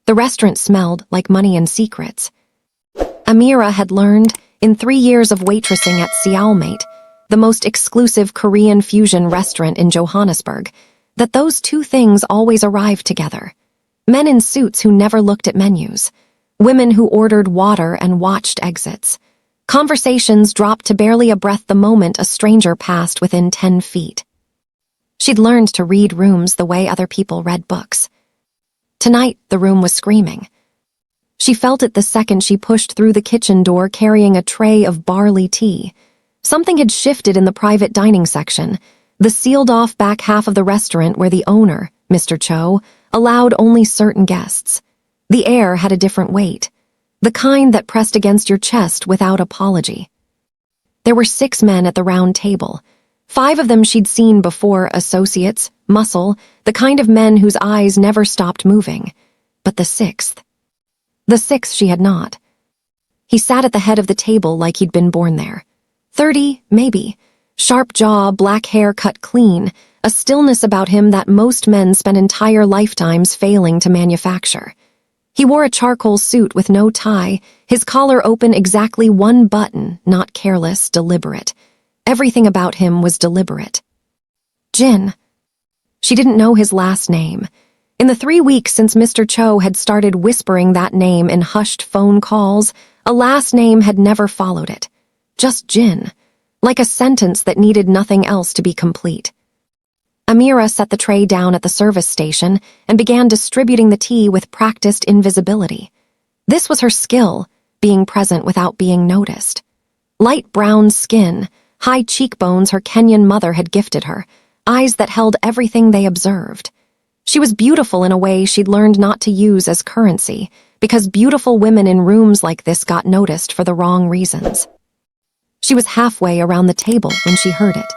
The restaurant smelled like money and secrets. Amira had learned, in 3 years of waitressing at Seoulmate, the most exclusive Korean fusion restaurant in Johannesburg, that those two things always arrived together. Men in suits who never looked at menus. Women who ordered water and watched exits. Conversations dropped to barely a breath the moment a stranger passed within 10 feet. She'd learned to read rooms the way other people read books. Tonight, the room was screaming. She felt it the second she pushed through the kitchen door carrying a tray of barley tea. Something had shifted in the private dining section, the sealed-off back half of the restaurant where the owner, Mr. Cho, allowed only certain guests. The air had a different weight, the kind that pressed against your chest without apology. There were 6 men at the round table. 5 of them she'd seen before, associates, muscle, the kind of men whose eyes never stopped moving. But the 6th she had not. He sat at the head of the table like he'd been born there. 30, maybe. Sharp jaw, black hair cut clean, a stillness about him that most men spend entire lifetimes failing to manufacture. He wore a charcoal suit with no tie, his collar open exactly 1 button, not careless, deliberate. Everything about him was deliberate. Jin. She didn't know his last name. In the 3 weeks since Mr. Cho had started whispering that name in hushed phone calls, a last name had never followed it. Just Jin. Like a sentence that needed nothing else to be complete. Amira set the tray down at the service station and began distributing the tea with practiced invisibility. This was her skill, being present without being noticed. Light brown skin, high cheekbones her Kenyan mother had gifted her, eyes that held everything they observed. She was beautiful in a way she'd learned not to use as currency, because beautiful women in rooms like this got noticed for the wrong reasons. She was halfway around the table when she heard it.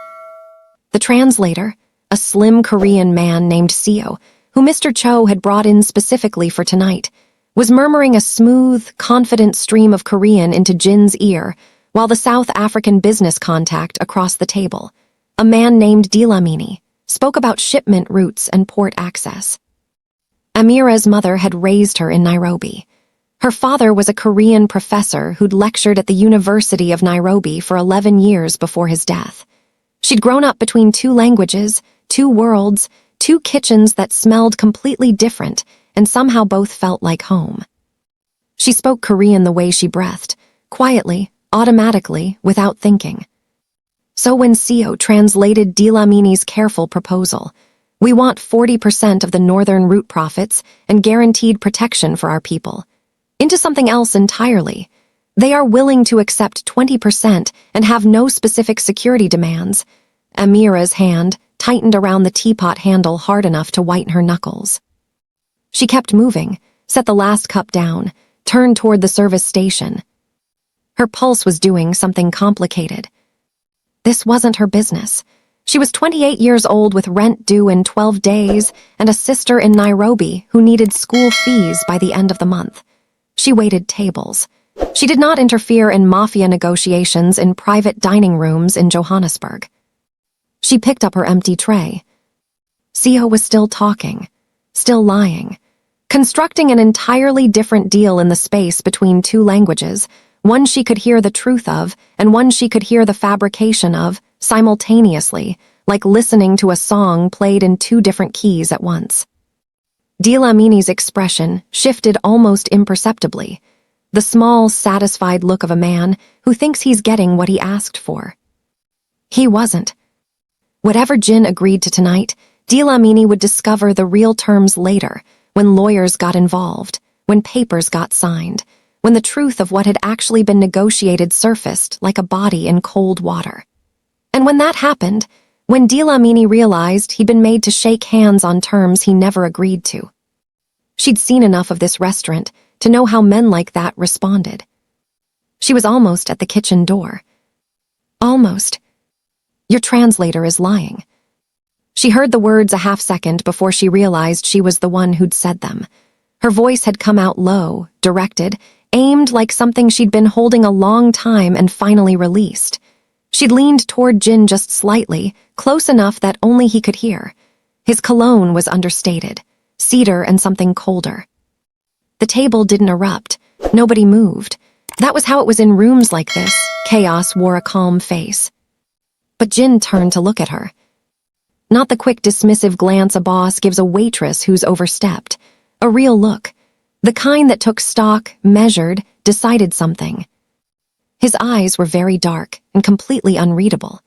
The translator, a slim Korean man named Seo, who Mr. Cho had brought in specifically for tonight, was murmuring a smooth, confident stream of Korean into Jin's ear, while the South African business contact across the table, a man named Dilamini, spoke about shipment routes and port access. Amira's mother had raised her in Nairobi. Her father was a Korean professor who'd lectured at the University of Nairobi for 11 years before his death. She'd grown up between 2 languages, 2 worlds, 2 kitchens that smelled completely different and somehow both felt like home. She spoke Korean the way she breathed, quietly, automatically, without thinking. So when Seo translated Dilamini's careful proposal, "We want 40% of the northern route profits and guaranteed protection for our people," into something else entirely, they are willing to accept 20% and have no specific security demands. Amira's hand tightened around the teapot handle hard enough to whiten her knuckles. She kept moving, set the last cup down, turned toward the service station. Her pulse was doing something complicated. This wasn't her business. She was 28 years old with rent due in 12 days and a sister in Nairobi who needed school fees by the end of the month. She waited tables. She did not interfere in Mafia negotiations in private dining rooms in Johannesburg. She picked up her empty tray. Seo was still talking, still lying, constructing an entirely different deal in the space between 2 languages, one she could hear the truth of and one she could hear the fabrication of, simultaneously, like listening to a song played in 2 different keys at once. Dilamini's expression shifted almost imperceptibly, the small, satisfied look of a man who thinks he's getting what he asked for. He wasn't. Whatever Jin agreed to tonight, Dilamini would discover the real terms later, when lawyers got involved, when papers got signed, when the truth of what had actually been negotiated surfaced like a body in cold water. And when that happened, when Dilamini realized he'd been made to shake hands on terms he never agreed to. She'd seen enough of this restaurant to know how men like that responded. She was almost at the kitchen door. Almost. "Your translator is lying." She heard the words a half-second before she realized she was the one who'd said them. Her voice had come out low, directed, aimed like something she'd been holding a long time and finally released. She'd leaned toward Jin just slightly, close enough that only he could hear. His cologne was understated, cedar and something colder. The table didn't erupt. Nobody moved. That was how it was in rooms like this. Chaos wore a calm face. But Jin turned to look at her. Not the quick dismissive glance a boss gives a waitress who's overstepped. A real look. The kind that took stock, measured, decided something. His eyes were very dark and completely unreadable.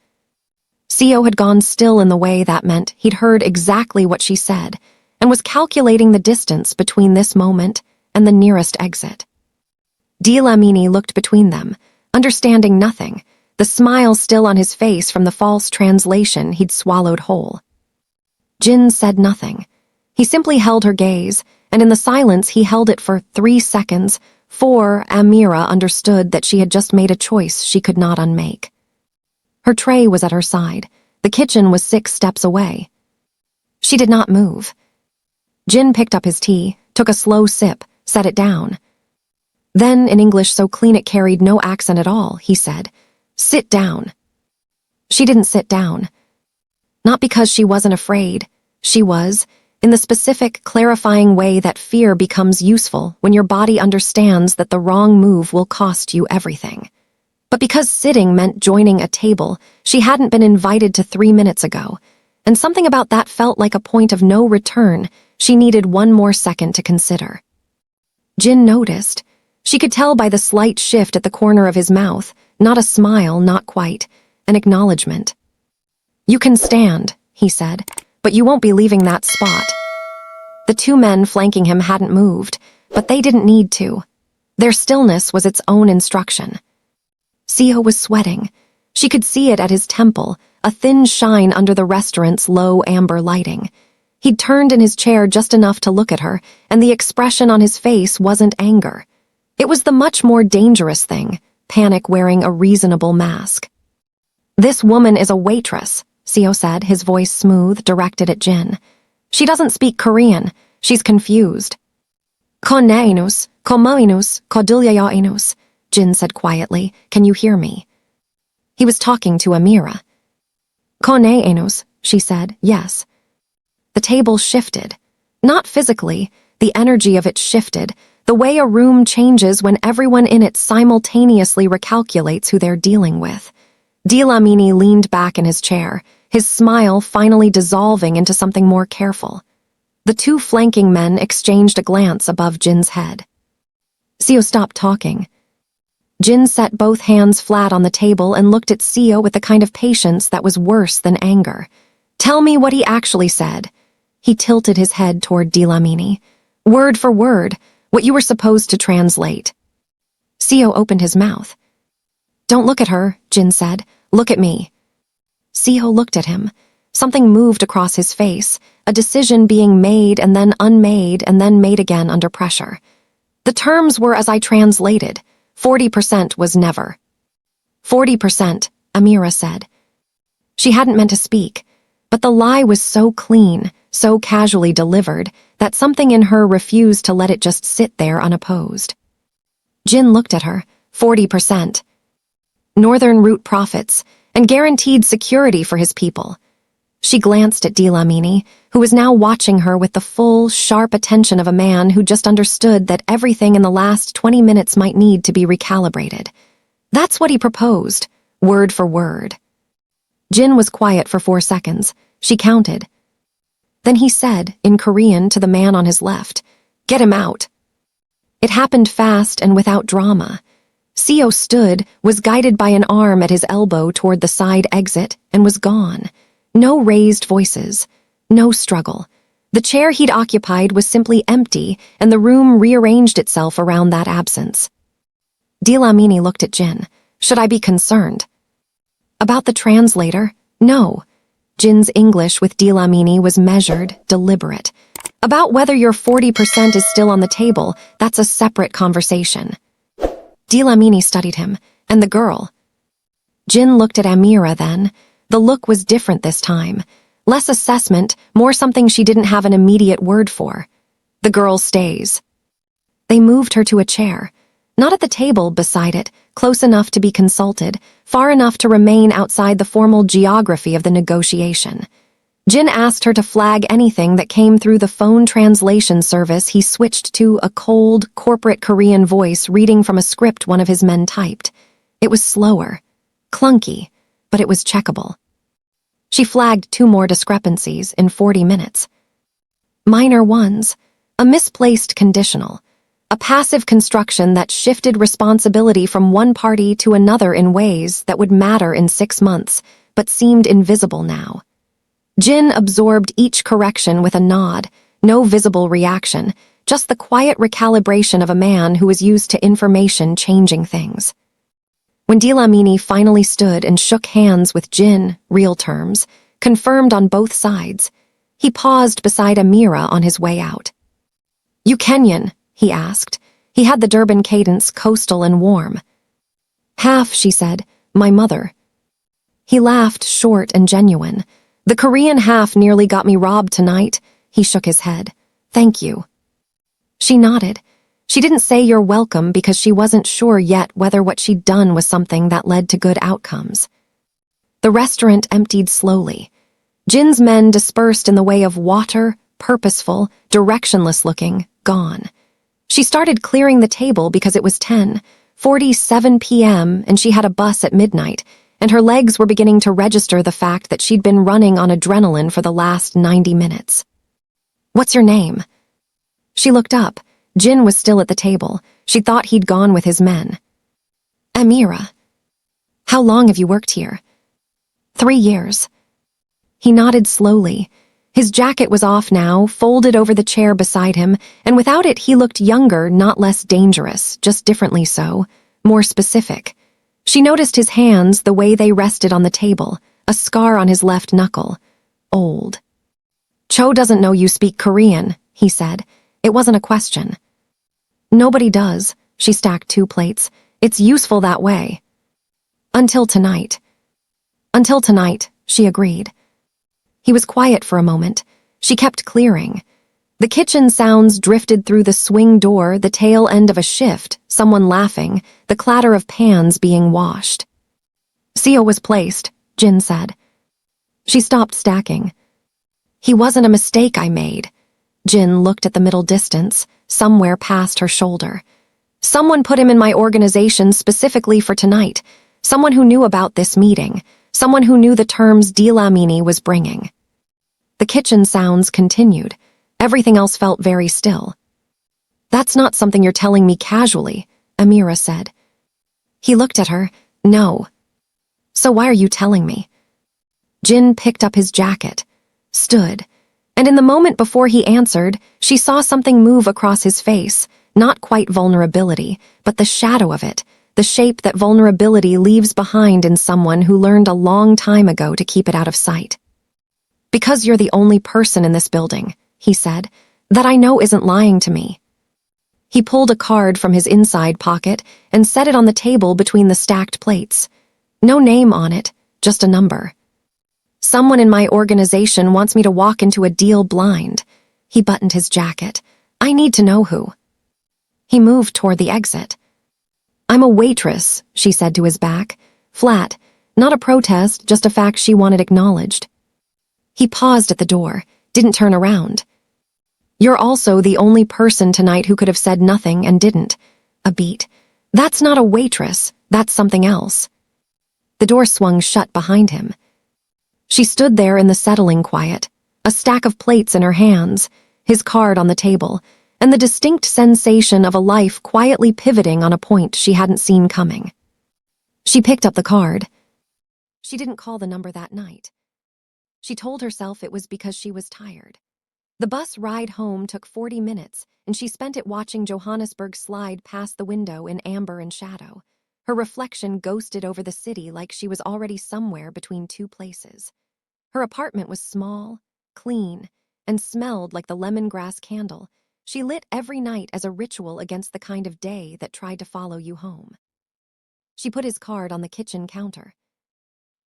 Seo had gone still in the way that meant he'd heard exactly what she said and was calculating the distance between this moment and the nearest exit. Dlamini looked between them, understanding nothing, the smile still on his face from the false translation he'd swallowed whole. Jin said nothing. He simply held her gaze, and in the silence he held it for 3 seconds, for Amira understood that she had just made a choice she could not unmake. Her tray was at her side. The kitchen was 6 steps away. She did not move. Jin picked up his tea, took a slow sip, set it down. Then, in English so clean it carried no accent at all, he said, "Sit down." She didn't sit down. Not because she wasn't afraid. She was, in the specific, clarifying way that fear becomes useful when your body understands that the wrong move will cost you everything. But because sitting meant joining a table she hadn't been invited to 3 minutes ago, and something about that felt like a point of no return, she needed 1 more second to consider. Jin noticed. She could tell by the slight shift at the corner of his mouth, not a smile, not quite, an acknowledgement. "You can stand," he said, "but you won't be leaving that spot." The 2 men flanking him hadn't moved, but they didn't need to. Their stillness was its own instruction. Seo was sweating. She could see it at his temple, a thin shine under the restaurant's low amber lighting. He'd turned in his chair just enough to look at her, and the expression on his face wasn't anger. It was the much more dangerous thing, panic wearing a reasonable mask. "This woman is a waitress," Seo said, his voice smooth, directed at Jin. "She doesn't speak Korean. She's confused." "Konainus, komainus, kodulyayainus," Jin said quietly. "Can you hear me?" He was talking to Amira. "Konainus," she said, "yes." The table shifted. Not physically, the energy of it shifted, the way a room changes when everyone in it simultaneously recalculates who they're dealing with. Dlamini leaned back in his chair, his smile finally dissolving into something more careful. The 2 flanking men exchanged a glance above Jin's head. Seo stopped talking. Jin set both hands flat on the table and looked at Seo with the kind of patience that was worse than anger. "Tell me what he actually said." He tilted his head toward Dlamini. "Word for word, what you were supposed to translate." Seo opened his mouth. "Don't look at her," Jin said. "Look at me." Seo looked at him. Something moved across his face, a decision being made and then unmade and then made again under pressure. The terms were as I translated. 40% was never. 40%, Amira said. She hadn't meant to speak, but the lie was so clean, so casually delivered, that something in her refused to let it just sit there unopposed. Jin looked at her. 40%. Northern route profits, and guaranteed security for his people. She glanced at Dlamini, who was now watching her with the full, sharp attention of a man who just understood that everything in the last 20 minutes might need to be recalibrated. That's what he proposed, word for word. Jin was quiet for 4 seconds. She counted. Then he said, in Korean to the man on his left, "Get him out." It happened fast and without drama. Seo stood, was guided by an arm at his elbow toward the side exit, and was gone. No raised voices. No struggle. The chair he'd occupied was simply empty, and the room rearranged itself around that absence. Dlamini looked at Jin. "Should I be concerned?" About the translator? No. Jin's English with Dlamini was measured, deliberate. About whether your 40% is still on the table, that's a separate conversation. Dlamini studied him, and the girl. Jin looked at Amira then. The look was different this time. Less assessment, more something she didn't have an immediate word for. The girl stays. They moved her to a chair. Not at the table, beside it, close enough to be consulted, far enough to remain outside the formal geography of the negotiation. Jin asked her to flag anything that came through the phone translation service. He switched to a cold, corporate Korean voice reading from a script one of his men typed. It was slower, clunky, but it was checkable. She flagged 2 more discrepancies in 40 minutes. Minor ones, a misplaced conditional, a passive construction that shifted responsibility from one party to another in ways that would matter in 6 months, but seemed invisible now. Jin absorbed each correction with a nod, no visible reaction, just the quiet recalibration of a man who was used to information changing things. When Dlamini finally stood and shook hands with Jin, real terms, confirmed on both sides, he paused beside Amira on his way out. "You Kenyan?" he asked. He had the Durban cadence, coastal and warm. "Half," she said, "my mother." He laughed, short and genuine. "The Korean half nearly got me robbed tonight." He shook his head. "Thank you." She nodded. She didn't say you're welcome because she wasn't sure yet whether what she'd done was something that led to good outcomes. The restaurant emptied slowly. Jin's men dispersed in the way of water, purposeful, directionless-looking, gone. She started clearing the table because it was 10:47 p.m. and she had a bus at midnight, and her legs were beginning to register the fact that she'd been running on adrenaline for the last 90 minutes. "What's your name?" She looked up. Jin was still at the table. She thought he'd gone with his men. "Amira." "How long have you worked here?" 3 years. He nodded slowly. His jacket was off now, folded over the chair beside him, and without it he looked younger, not less dangerous, just differently so, more specific. She noticed his hands, the way they rested on the table, a scar on his left knuckle. Old. "Cho doesn't know you speak Korean," he said. It wasn't a question. "Nobody does." She stacked 2 plates. "It's useful that way." "Until tonight." "Until tonight," she agreed. He was quiet for a moment. She kept clearing. The kitchen sounds drifted through the swing door, the tail end of a shift, someone laughing, the clatter of pans being washed. "CO was placed," Jin said. She stopped stacking. "He wasn't a mistake I made." Jin looked at the middle distance, somewhere past her shoulder. "Someone put him in my organization specifically for tonight. Someone who knew about this meeting. Someone who knew the terms Dlamini was bringing." The kitchen sounds continued. Everything else felt very still. "That's not something you're telling me casually," Amira said. He looked at her. "No." "So why are you telling me?" Jin picked up his jacket, stood, and in the moment before he answered, she saw something move across his face, not quite vulnerability, but the shadow of it, the shape that vulnerability leaves behind in someone who learned a long time ago to keep it out of sight. "Because you're the only person in this building," he said, "that I know isn't lying to me." He pulled a card from his inside pocket and set it on the table between the stacked plates. No name on it, just a number. "Someone in my organization wants me to walk into a deal blind." He buttoned his jacket. "I need to know who." He moved toward the exit. "I'm a waitress," she said to his back. Flat, not a protest, just a fact she wanted acknowledged. He paused at the door, didn't turn around. "You're also the only person tonight who could have said nothing and didn't." A beat. "That's not a waitress, that's something else." The door swung shut behind him. She stood there in the settling quiet, a stack of plates in her hands, his card on the table, and the distinct sensation of a life quietly pivoting on a point she hadn't seen coming. She picked up the card. She didn't call the number that night. She told herself it was because she was tired. The bus ride home took 40 minutes, and she spent it watching Johannesburg slide past the window in amber and shadow. Her reflection ghosted over the city like she was already somewhere between 2 places. Her apartment was small, clean, and smelled like the lemongrass candle she lit every night as a ritual against the kind of day that tried to follow you home. She put his card on the kitchen counter.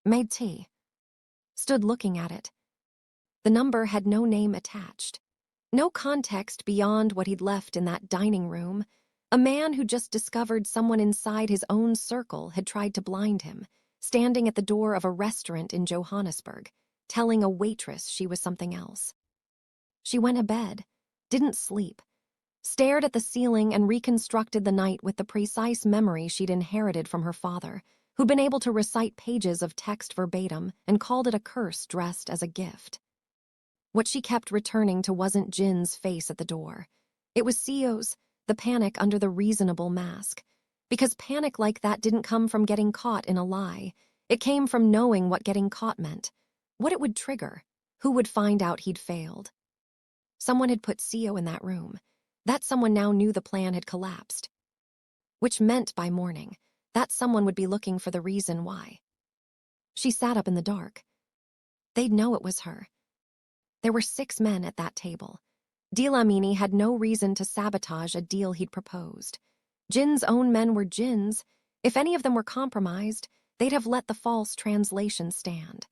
Made tea. Stood looking at it. The number had no name attached. No context beyond what he'd left in that dining room. A man who just discovered someone inside his own circle had tried to blind him, standing at the door of a restaurant in Johannesburg. telling a waitress she was something else. She went to bed, didn't sleep, stared at the ceiling and reconstructed the night with the precise memory she'd inherited from her father, who'd been able to recite pages of text verbatim and called it a curse dressed as a gift. What she kept returning to wasn't Jin's face at the door. It was Sio's, the panic under the reasonable mask. Because panic like that didn't come from getting caught in a lie. It came from knowing what getting caught meant, what it would trigger, who would find out he'd failed. Someone had put Sio in that room. That someone now knew the plan had collapsed. Which meant by morning, that someone would be looking for the reason why. She sat up in the dark. They'd know it was her. There were 6 men at that table. Dlamini had no reason to sabotage a deal he'd proposed. Jin's own men were Jin's. If any of them were compromised, they'd have let the false translation stand.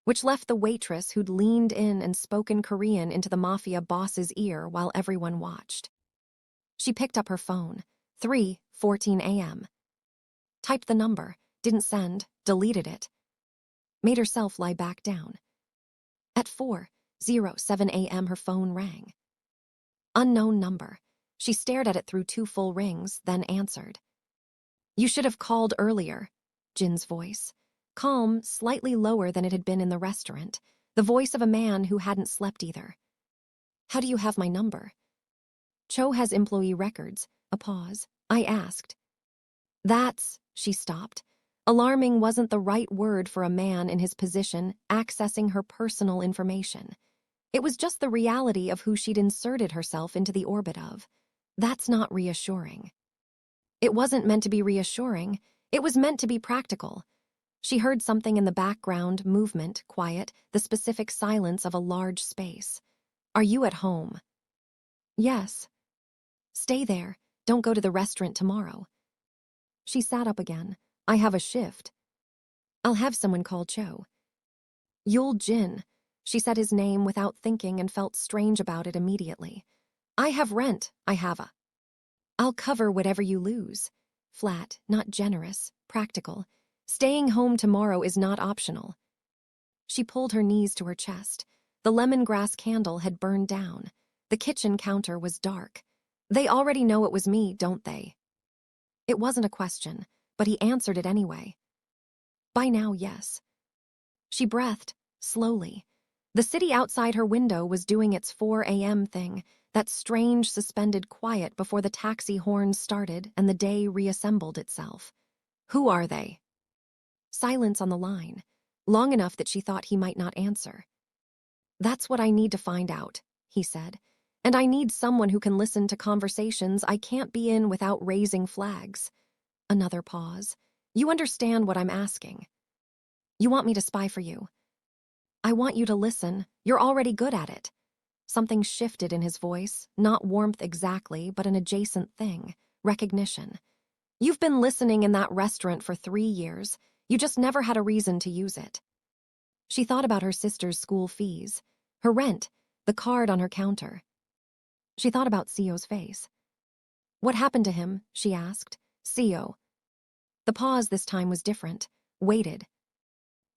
Which left the waitress who'd leaned in and spoken Korean into the Mafia boss's ear while everyone watched. She picked up her phone. 3:14 a.m. Typed the number, didn't send, deleted it. Made herself lie back down. At 4:07 a.m. her phone rang. Unknown number. She stared at it through 2 full rings, then answered. "You should have called earlier," Jin's voice. Calm, slightly lower than it had been in the restaurant. The voice of a man who hadn't slept either. "How do you have my number?" "Cho has employee records." A pause. "I asked." She stopped. Alarming wasn't the right word for a man in his position accessing her personal information. It was just the reality of who she'd inserted herself into the orbit of. That's not reassuring. It wasn't meant to be reassuring. It was meant to be practical. She heard something in the background, movement, quiet, the specific silence of a large space. "Are you at home?" "Yes." "Stay there. Don't go to the restaurant tomorrow." She sat up again. "I have a shift." "I'll have someone call Cho." "Yul Jin." She said his name without thinking and felt strange about it immediately. "I have rent. I'll cover whatever you lose." Flat, not generous, practical. Staying home tomorrow is not optional. She pulled her knees to her chest. The lemongrass candle had burned down. The kitchen counter was dark. "They already know it was me, don't they?" It wasn't a question, but he answered it anyway. "By now, yes." She breathed, slowly. The city outside her window was doing its 4 a.m. thing, that strange suspended quiet before the taxi horns started and the day reassembled itself. "Who are they?" Silence on the line, long enough that she thought he might not answer. "That's what I need to find out," he said. "And I need someone who can listen to conversations I can't be in without raising flags." Another pause. "You understand what I'm asking?" "You want me to spy for you?" "I want you to listen. You're already good at it." Something shifted in his voice, not warmth exactly, but an adjacent thing, recognition. "You've been listening in that restaurant for 3 years. You just never had a reason to use it." She thought about her sister's school fees, her rent, the card on her counter. She thought about Sio's face. "What happened to him?" she asked. "Sio." The pause this time was different, waited.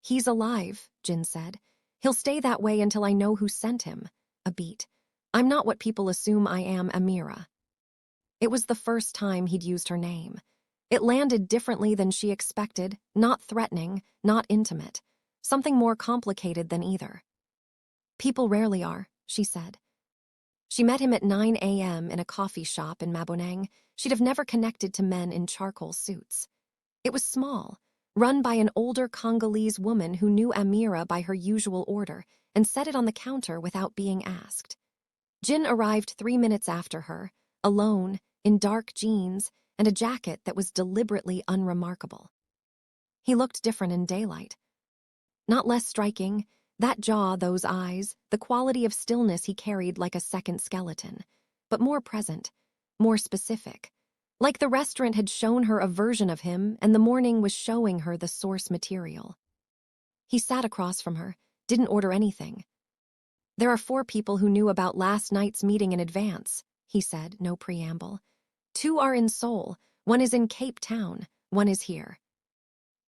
"He's alive," Jin said. "He'll stay that way until I know who sent him." A beat. "I'm not what people assume I am, Amira." It was the first time he'd used her name. It landed differently than she expected, not threatening, not intimate. Something more complicated than either. "People rarely are," she said. She met him at 9 a.m. in a coffee shop in Maboneng. She'd have never connected to men in charcoal suits. It was small, run by an older Congolese woman who knew Amira by her usual order and set it on the counter without being asked. Jin arrived 3 minutes after her, alone, in dark jeans and a jacket that was deliberately unremarkable. He looked different in daylight. Not less striking, that jaw, those eyes, the quality of stillness he carried like a second skeleton, but more present, more specific. Like the restaurant had shown her a version of him and the morning was showing her the source material. He sat across from her, didn't order anything. "There are 4 people who knew about last night's meeting in advance," he said, no preamble. 2 are in Seoul, 1 is in Cape Town, 1 is here.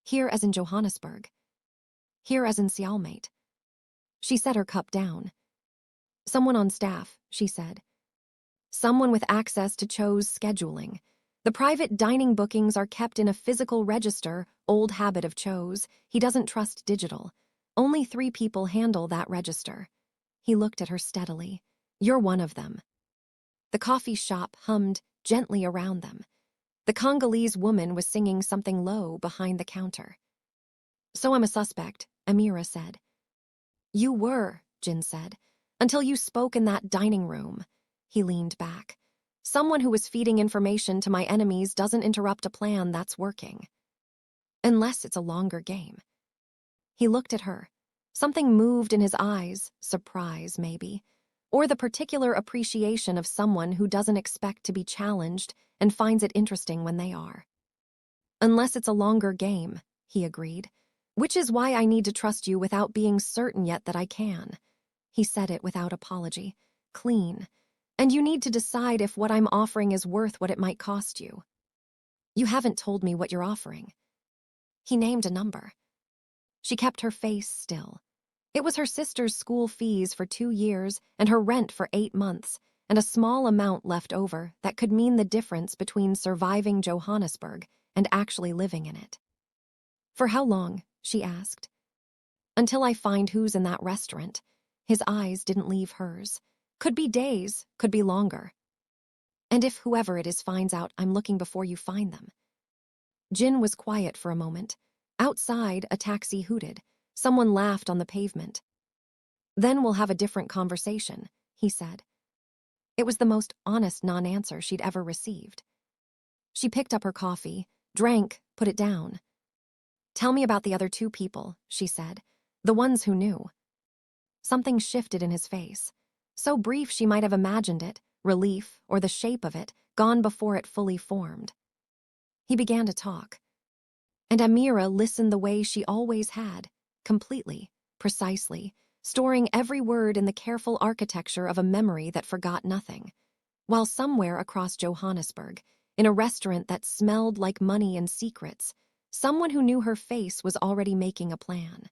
Here as in Johannesburg. Here as in Sialmate. She set her cup down. Someone on staff, she said. Someone with access to Cho's scheduling. The private dining bookings are kept in a physical register, old habit of Cho's. He doesn't trust digital. Only 3 people handle that register. He looked at her steadily. You're one of them. The coffee shop hummed gently around them. The Congolese woman was singing something low behind the counter. So I'm a suspect, Amira said. You were, Jin said, until you spoke in that dining room. He leaned back. Someone who was feeding information to my enemies doesn't interrupt a plan that's working. Unless it's a longer game. He looked at her. Something moved in his eyes, surprise maybe, or the particular appreciation of someone who doesn't expect to be challenged and finds it interesting when they are. Unless it's a longer game, he agreed, which is why I need to trust you without being certain yet that I can. He said it without apology, clean, and you need to decide if what I'm offering is worth what it might cost you. You haven't told me what you're offering. He named a number. She kept her face still. It was her sister's school fees for 2 years and her rent for 8 months, and a small amount left over that could mean the difference between surviving Johannesburg and actually living in it. For how long? She asked. Until I find who's in that restaurant. His eyes didn't leave hers. Could be days, could be longer. And if whoever it is finds out I'm looking before you find them. Jin was quiet for a moment. Outside, a taxi hooted. Someone laughed on the pavement. Then we'll have a different conversation, he said. It was the most honest non-answer she'd ever received. She picked up her coffee, drank, put it down. Tell me about the other 2 people, she said, the ones who knew. Something shifted in his face. So brief she might have imagined it, relief, or the shape of it, gone before it fully formed. He began to talk. And Amira listened the way she always had, completely, precisely, storing every word in the careful architecture of a memory that forgot nothing. While somewhere across Johannesburg, in a restaurant that smelled like money and secrets, someone who knew her face was already making a plan.